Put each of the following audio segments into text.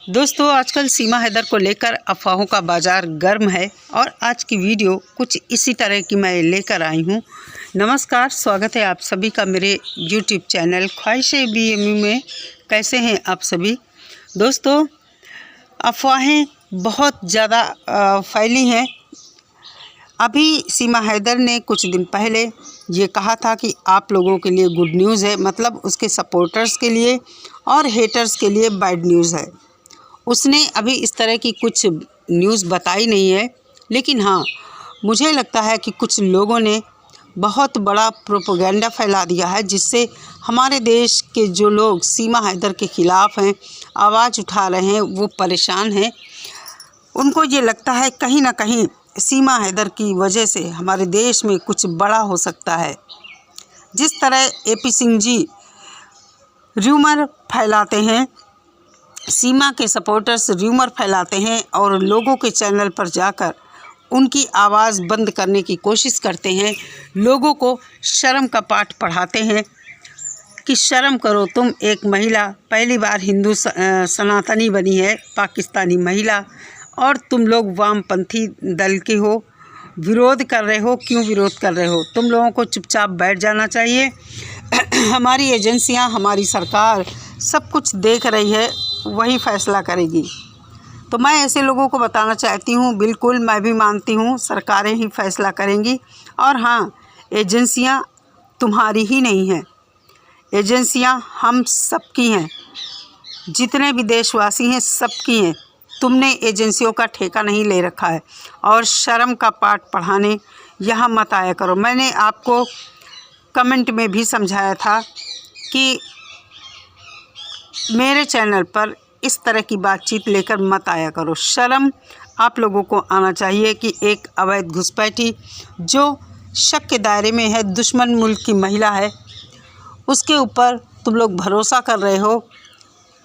दोस्तों, आजकल सीमा हैदर को लेकर अफवाहों का बाज़ार गर्म है और आज की वीडियो कुछ इसी तरह की मैं लेकर आई हूँ। नमस्कार, स्वागत है आप सभी का मेरे यूट्यूब चैनल ख्वाहिशें BMU में। कैसे हैं आप सभी दोस्तों? अफवाहें बहुत ज़्यादा फैली हैं। अभी सीमा हैदर ने कुछ दिन पहले ये कहा था कि आप लोगों के लिए गुड न्यूज़ है, मतलब उसके सपोर्टर्स के लिए और हेटर्स के लिए बैड न्यूज़ है। उसने अभी इस तरह की कुछ न्यूज़ बताई नहीं है, लेकिन हाँ, मुझे लगता है कि कुछ लोगों ने बहुत बड़ा प्रोपेगेंडा फैला दिया है, जिससे हमारे देश के जो लोग सीमा हैदर के ख़िलाफ़ हैं, आवाज़ उठा रहे हैं, वो परेशान हैं। उनको ये लगता है कहीं ना कहीं सीमा हैदर की वजह से हमारे देश में कुछ बड़ा हो सकता है। जिस तरह AP सिंह जी र्यूमर फैलाते हैं, सीमा के सपोर्टर्स र्यूमर फैलाते हैं और लोगों के चैनल पर जाकर उनकी आवाज़ बंद करने की कोशिश करते हैं, लोगों को शर्म का पाठ पढ़ाते हैं कि शर्म करो, तुम एक महिला पहली बार हिंदू सनातनी बनी है, पाकिस्तानी महिला, और तुम लोग वामपंथी दल के हो, विरोध कर रहे हो। क्यों विरोध कर रहे हो? तुम लोगों को चुपचाप बैठ जाना चाहिए। हमारी एजेंसियां, हमारी सरकार सब कुछ देख रही है, वही फैसला करेगी। तो मैं ऐसे लोगों को बताना चाहती हूँ, बिल्कुल मैं भी मानती हूँ सरकारें ही फैसला करेंगी। और हाँ, एजेंसियाँ तुम्हारी ही नहीं हैं, एजेंसियाँ हम सबकी हैं, जितने भी देशवासी हैं सबकी हैं। तुमने एजेंसियों का ठेका नहीं ले रखा है और शर्म का पाठ पढ़ाने यहाँ मत आया करो। मैंने आपको कमेंट में भी समझाया था कि मेरे चैनल पर इस तरह की बातचीत लेकर मत आया करो। शर्म आप लोगों को आना चाहिए कि एक अवैध घुसपैठी जो शक के दायरे में है, दुश्मन मुल्क की महिला है, उसके ऊपर तुम लोग भरोसा कर रहे हो।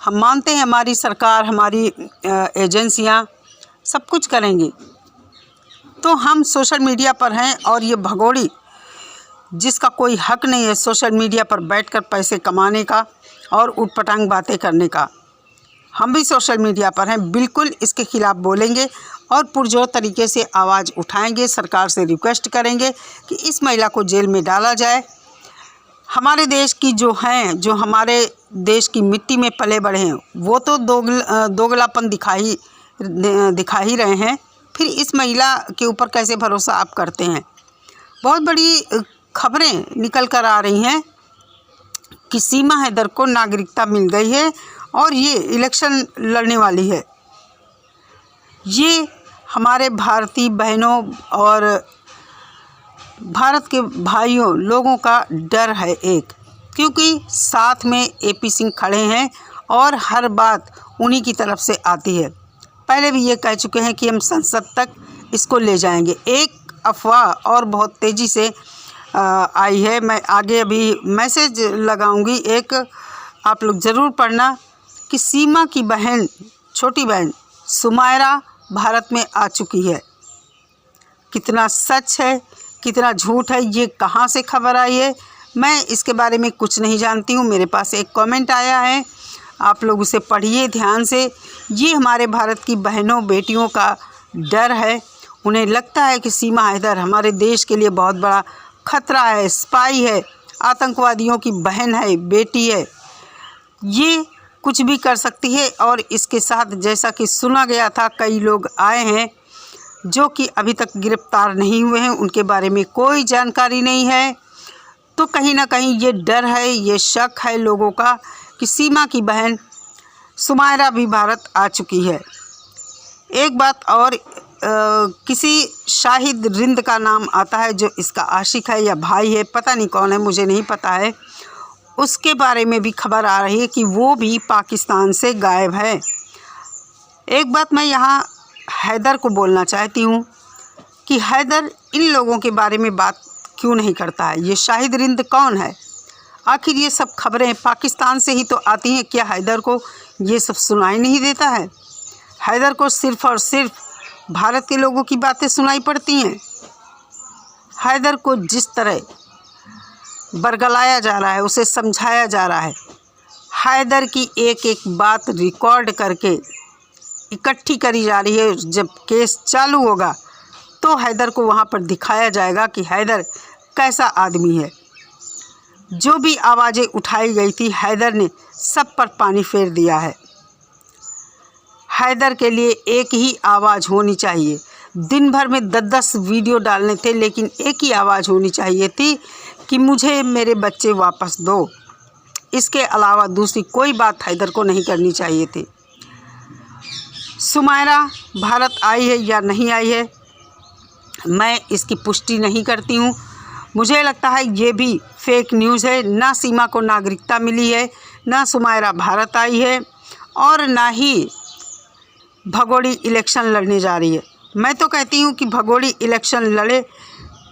हम मानते हैं हमारी सरकार, हमारी एजेंसियां सब कुछ करेंगी। तो हम सोशल मीडिया पर हैं और ये भगोड़ी जिसका कोई हक नहीं है सोशल मीडिया पर बैठकर पैसे कमाने का और उटपटांग बातें करने का, हम भी सोशल मीडिया पर हैं, बिल्कुल इसके ख़िलाफ़ बोलेंगे और पुरजोर तरीके से आवाज़ उठाएंगे। सरकार से रिक्वेस्ट करेंगे कि इस महिला को जेल में डाला जाए। हमारे देश की जो हैं, जो हमारे देश की मिट्टी में पले बढ़े हैं, वो तो दोगलापन दिखा ही रहे हैं। फिर इस महिला के ऊपर कैसे भरोसा आप करते हैं? बहुत बड़ी खबरें निकल कर आ रही हैं कि सीमा हैदर को नागरिकता मिल गई है और ये इलेक्शन लड़ने वाली है। ये हमारे भारतीय बहनों और भारत के भाइयों लोगों का डर है एक, क्योंकि साथ में AP सिंह खड़े हैं और हर बात उन्हीं की तरफ से आती है। पहले भी ये कह चुके हैं कि हम संसद तक इसको ले जाएंगे। एक अफवाह और बहुत तेज़ी से आई है, मैं आगे अभी मैसेज लगाऊंगी, एक आप लोग ज़रूर पढ़ना, कि सीमा की बहन, छोटी बहन सुमायरा भारत में आ चुकी है। कितना सच है, कितना झूठ है, ये कहाँ से खबर आई है, मैं इसके बारे में कुछ नहीं जानती हूँ। मेरे पास एक कमेंट आया है, आप लोग उसे पढ़िए ध्यान से। ये हमारे भारत की बहनों बेटियों का डर है। उन्हें लगता है कि सीमा हैदर हमारे देश के लिए बहुत बड़ा खतरा है, स्पाई है, आतंकवादियों की बहन है, बेटी है, ये कुछ भी कर सकती है। और इसके साथ जैसा कि सुना गया था, कई लोग आए हैं जो कि अभी तक गिरफ्तार नहीं हुए हैं, उनके बारे में कोई जानकारी नहीं है। तो कहीं ना कहीं ये डर है, ये शक है लोगों का कि सीमा की बहन सुमायरा भी भारत आ चुकी है। एक बात और, किसी शाहिद रिंद का नाम आता है जो इसका आशिक है या भाई है, पता नहीं कौन है, मुझे नहीं पता है। उसके बारे में भी खबर आ रही है कि वो भी पाकिस्तान से गायब है। एक बात मैं यहाँ हैदर को बोलना चाहती हूँ कि हैदर इन लोगों के बारे में बात क्यों नहीं करता है? ये शाहिद रिंद कौन है? आखिर ये सब खबरें पाकिस्तान से ही तो आती हैं, क्या हैदर को ये सब सुनाई नहीं देता है? हैदर को सिर्फ़ और सिर्फ भारत के लोगों की बातें सुनाई पड़ती हैं। हैदर को जिस तरह बरगलाया जा रहा है, उसे समझाया जा रहा है, हैदर की एक एक बात रिकॉर्ड करके इकट्ठी करी जा रही है। जब केस चालू होगा तो हैदर को वहाँ पर दिखाया जाएगा कि हैदर कैसा आदमी है। जो भी आवाज़ें उठाई गई थी हैदर ने सब पर पानी फेर दिया है। हैदर के लिए एक ही आवाज़ होनी चाहिए। दिन भर में 10-10 वीडियो डालने थे, लेकिन एक ही आवाज़ होनी चाहिए थी कि मुझे मेरे बच्चे वापस दो। इसके अलावा दूसरी कोई बात हैदर को नहीं करनी चाहिए थी। सुमायरा भारत आई है या नहीं आई है, मैं इसकी पुष्टि नहीं करती हूँ। मुझे लगता है ये भी फेक न्यूज़ है। ना सीमा को नागरिकता मिली है, ना सुमायरा भारत आई है, और ना ही भगोड़ी इलेक्शन लड़ने जा रही है। मैं तो कहती हूँ कि भगोड़ी इलेक्शन लड़े।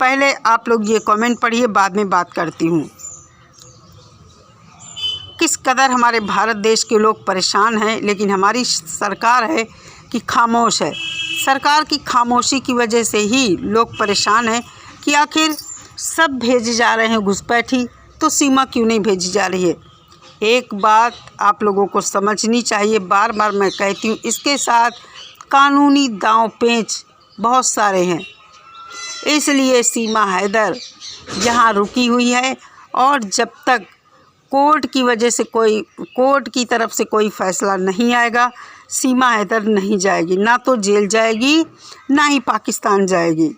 पहले आप लोग ये कमेंट पढ़िए, बाद में बात करती हूँ। किस कदर हमारे भारत देश के लोग परेशान हैं, लेकिन हमारी सरकार है कि खामोश है। सरकार की खामोशी की वजह से ही लोग परेशान हैं कि आखिर सब भेजे जा रहे हैं घुसपैठी, तो सीमा क्यों नहीं भेजी जा रही है। एक बात आप लोगों को समझनी चाहिए, बार बार मैं कहती हूँ, इसके साथ कानूनी दांव पेंच बहुत सारे हैं। इसलिए सीमा हैदर यहाँ रुकी हुई है, और जब तक कोर्ट की तरफ से कोई फ़ैसला नहीं आएगा, सीमा हैदर नहीं जाएगी। ना तो जेल जाएगी, ना ही पाकिस्तान जाएगी,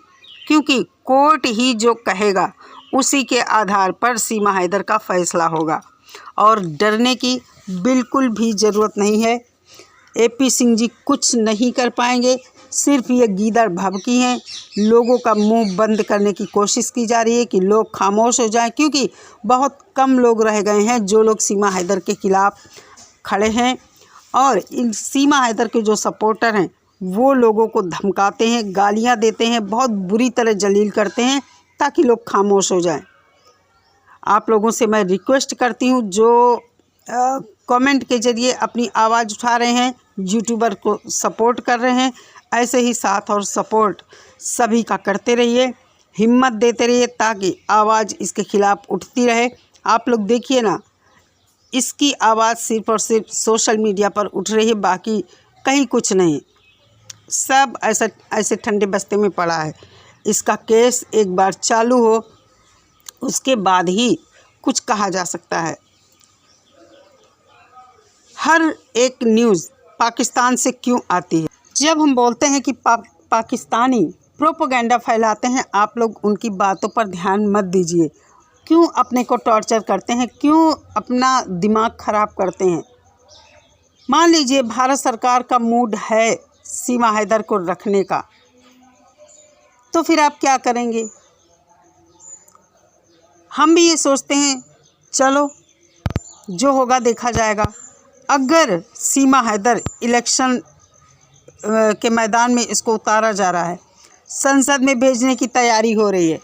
क्योंकि कोर्ट ही जो कहेगा उसी के आधार पर सीमा हैदर का फ़ैसला होगा। और डरने की बिल्कुल भी ज़रूरत नहीं है। AP सिंह जी कुछ नहीं कर पाएंगे। सिर्फ ये गीदड़ भभकी हैं। लोगों का मुंह बंद करने की कोशिश की जा रही है कि लोग खामोश हो जाएं, क्योंकि बहुत कम लोग रह गए हैं जो लोग सीमा हैदर के ख़िलाफ़ खड़े हैं। और इन सीमा हैदर के जो सपोर्टर हैं वो लोगों को धमकाते हैं, गालियां देते हैं, बहुत बुरी तरह जलील करते हैं ताकि लोग खामोश हो जाएं। आप लोगों से मैं रिक्वेस्ट करती हूँ, जो कमेंट के ज़रिए अपनी आवाज़ उठा रहे हैं, यूट्यूबर को सपोर्ट कर रहे हैं, ऐसे ही साथ और सपोर्ट सभी का करते रहिए, हिम्मत देते रहिए, ताकि आवाज़ इसके ख़िलाफ़ उठती रहे। आप लोग देखिए ना, इसकी आवाज़ सिर्फ़ और सिर्फ सोशल मीडिया पर उठ रही है, बाकी कहीं कुछ नहीं। सब ऐसे ठंडे बस्ते में पड़ा है। इसका केस एक बार चालू हो, उसके बाद ही कुछ कहा जा सकता है। हर एक न्यूज़ पाकिस्तान से क्यों आती है? जब हम बोलते हैं कि पाकिस्तानी प्रोपेगेंडा फैलाते हैं, आप लोग उनकी बातों पर ध्यान मत दीजिए। क्यों अपने को टॉर्चर करते हैं, क्यों अपना दिमाग ख़राब करते हैं? मान लीजिए भारत सरकार का मूड है सीमा हैदर को रखने का, तो फिर आप क्या करेंगे? हम भी ये सोचते हैं, चलो जो होगा देखा जाएगा। अगर सीमा हैदर इलेक्शन के मैदान में इसको उतारा जा रहा है, संसद में भेजने की तैयारी हो रही है,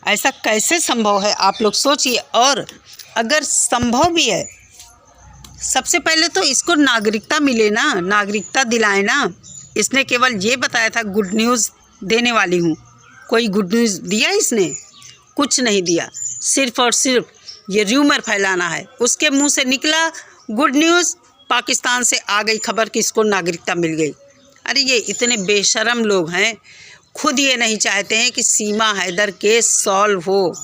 ऐसा कैसे संभव है? आप लोग सोचिए। और अगर संभव भी है, सबसे पहले तो इसको नागरिकता मिले ना, नागरिकता दिलाए ना। इसने केवल ये बताया था गुड न्यूज़ देने वाली हूँ। कोई गुड न्यूज़ दिया इसने? कुछ नहीं दिया। सिर्फ़ और सिर्फ ये र्यूमर फैलाना है। उसके मुंह से निकला गुड न्यूज़, पाकिस्तान से आ गई खबर कि इसको नागरिकता मिल गई। अरे ये इतने बेशरम लोग हैं, खुद ये नहीं चाहते हैं कि सीमा हैदर केस सॉल्व हो।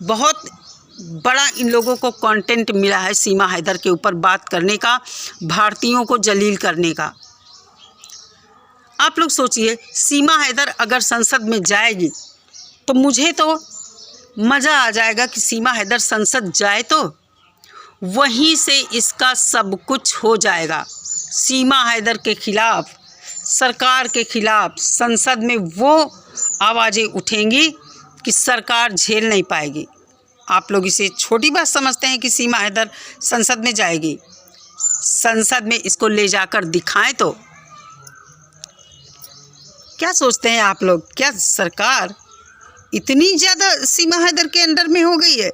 बहुत बड़ा इन लोगों को कंटेंट मिला है सीमा हैदर के ऊपर बात करने का, भारतीयों को जलील करने का। आप लोग सोचिए, सीमा हैदर अगर संसद में जाएगी तो मुझे तो मज़ा आ जाएगा कि सीमा हैदर संसद जाए, तो वहीं से इसका सब कुछ हो जाएगा। सीमा हैदर के ख़िलाफ़, सरकार के ख़िलाफ़ संसद में वो आवाज़ें उठेंगी कि सरकार झेल नहीं पाएगी। आप लोग इसे छोटी बात समझते हैं कि सीमा हैदर संसद में जाएगी? संसद में इसको ले जाकर दिखाएं तो क्या सोचते हैं आप लोग? क्या सरकार इतनी ज़्यादा सीमा हैदर के अंडर में हो गई है?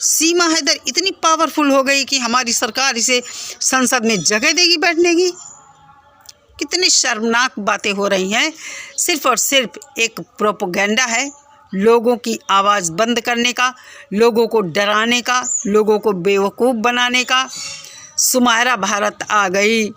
सीमा हैदर इतनी पावरफुल हो गई कि हमारी सरकार इसे संसद में जगह देगी बैठने की? कितनी शर्मनाक बातें हो रही हैं। सिर्फ़ और सिर्फ एक प्रोपेगेंडा है, लोगों की आवाज़ बंद करने का, लोगों को डराने का, लोगों को बेवकूफ़ बनाने का। सुमायरा भारत आ गई,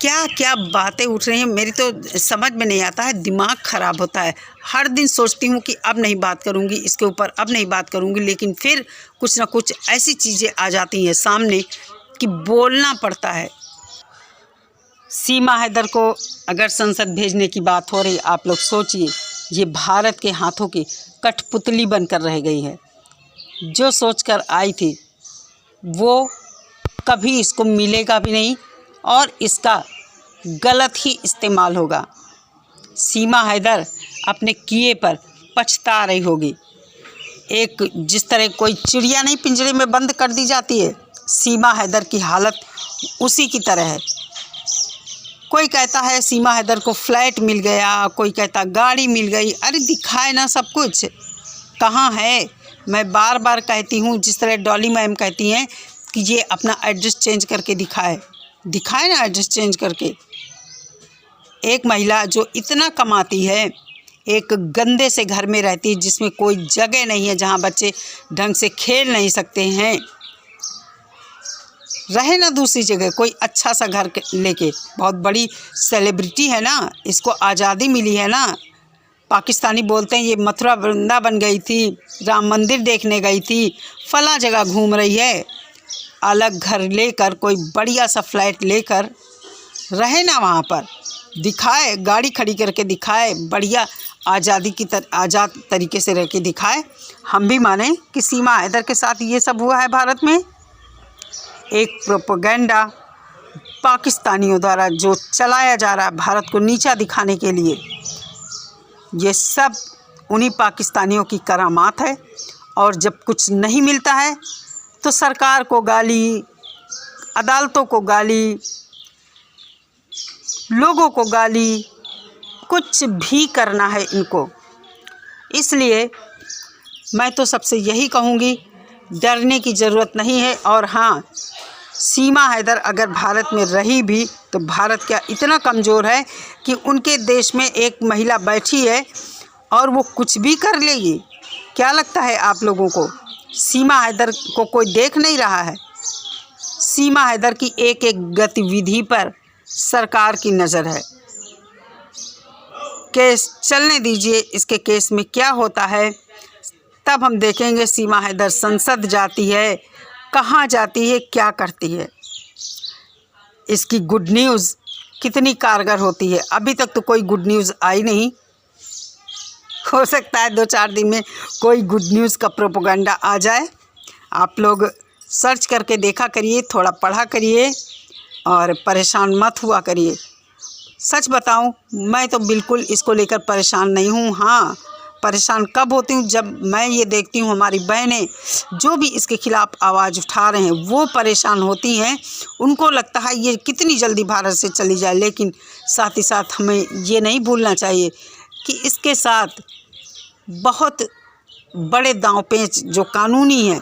क्या क्या बातें उठ रही हैं, मेरी तो समझ में नहीं आता है, दिमाग ख़राब होता है। हर दिन सोचती हूँ कि अब नहीं बात करूँगी इसके ऊपर, अब नहीं बात करूँगी, लेकिन फिर कुछ ना कुछ ऐसी चीज़ें आ जाती हैं सामने कि बोलना पड़ता है। सीमा हैदर को अगर संसद भेजने की बात हो रही, आप लोग सोचिए, ये भारत के हाथों की कठपुतली बनकर रह गई है। जो सोचकर आई थी वो कभी इसको मिलेगा भी नहीं और इसका गलत ही इस्तेमाल होगा। सीमा हैदर अपने किए पर पछता रही होगी। एक जिस तरह कोई चिड़िया नहीं पिंजरे में बंद कर दी जाती है, सीमा हैदर की हालत उसी की तरह है। कोई कहता है सीमा हैदर को फ्लैट मिल गया, कोई कहता गाड़ी मिल गई। अरे दिखाए ना सब कुछ, कहाँ है? मैं बार बार कहती हूँ, जिस तरह डॉली मैम कहती हैं कि ये अपना एड्रेस चेंज करके दिखाए ना एड्रेस चेंज करके। एक महिला जो इतना कमाती है, एक गंदे से घर में रहती है जिसमें कोई जगह नहीं है, जहाँ बच्चे ढंग से खेल नहीं सकते हैं, रहे ना दूसरी जगह कोई अच्छा सा घर लेके। बहुत बड़ी सेलिब्रिटी है ना, इसको आज़ादी मिली है ना। पाकिस्तानी बोलते हैं ये मथुरा वृंदावन गई थी, राम मंदिर देखने गई थी, फला जगह घूम रही है। अलग घर लेकर, कोई बढ़िया सा फ्लैट लेकर रहे ना, वहाँ पर दिखाए, गाड़ी खड़ी करके दिखाए, बढ़िया आज़ादी की आज़ाद तरीके से रह के दिखाए। हम भी माने कि सीमा हैदर के साथ ये सब हुआ है भारत में। एक प्रोपेगेंडा पाकिस्तानियों द्वारा जो चलाया जा रहा है भारत को नीचा दिखाने के लिए, ये सब उन्हीं पाकिस्तानियों की करामात है। और जब कुछ नहीं मिलता है तो सरकार को गाली, अदालतों को गाली, लोगों को गाली, कुछ भी करना है इनको। इसलिए मैं तो सबसे यही कहूँगी, डरने की ज़रूरत नहीं है। और हाँ, सीमा हैदर अगर भारत में रही भी तो भारत क्या इतना कमज़ोर है कि उनके देश में एक महिला बैठी है और वो कुछ भी कर लेगी? क्या लगता है आप लोगों को? सीमा हैदर को कोई देख नहीं रहा है? सीमा हैदर की एक एक गतिविधि पर सरकार की नज़र है। केस चलने दीजिए, इसके केस में क्या होता है तब हम देखेंगे। सीमा हैदर संसद जाती है, कहाँ जाती है, क्या करती है, इसकी गुड न्यूज़ कितनी कारगर होती है। अभी तक तो कोई गुड न्यूज़ आई नहीं, हो सकता है 2-4 दिन में कोई गुड न्यूज़ का प्रोपेगेंडा आ जाए। आप लोग सर्च करके देखा करिए, थोड़ा पढ़ा करिए और परेशान मत हुआ करिए। सच बताऊं, मैं तो बिल्कुल इसको लेकर परेशान नहीं हूं। हाँ, परेशान कब होती हूँ जब मैं ये देखती हूँ हमारी बहनें जो भी इसके ख़िलाफ़ आवाज़ उठा रहे हैं वो परेशान होती हैं। उनको लगता है ये कितनी जल्दी भारत से चली जाए, लेकिन साथ ही साथ हमें ये नहीं भूलना चाहिए कि इसके साथ बहुत बड़े दांव पेच जो कानूनी हैं,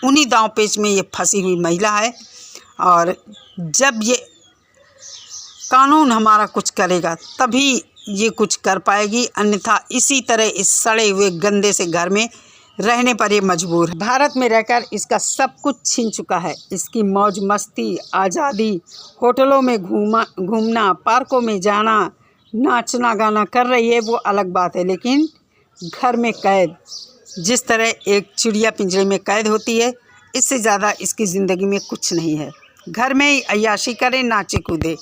उन्हीं दांव पेच में ये फंसी हुई महिला है। और जब ये कानून हमारा कुछ करेगा तभी ये कुछ कर पाएगी, अन्यथा इसी तरह इस सड़े हुए गंदे से घर में रहने पर ये मजबूर है। भारत में रहकर इसका सब कुछ छीन चुका है। इसकी मौज मस्ती, आज़ादी, होटलों में घूमना, पार्कों में जाना, नाचना गाना कर रही है वो अलग बात है, लेकिन घर में कैद, जिस तरह एक चिड़िया पिंजरे में कैद होती है, इससे ज़्यादा इसकी ज़िंदगी में कुछ नहीं है। घर में ही अय्याशी करे, नाचे कूदे।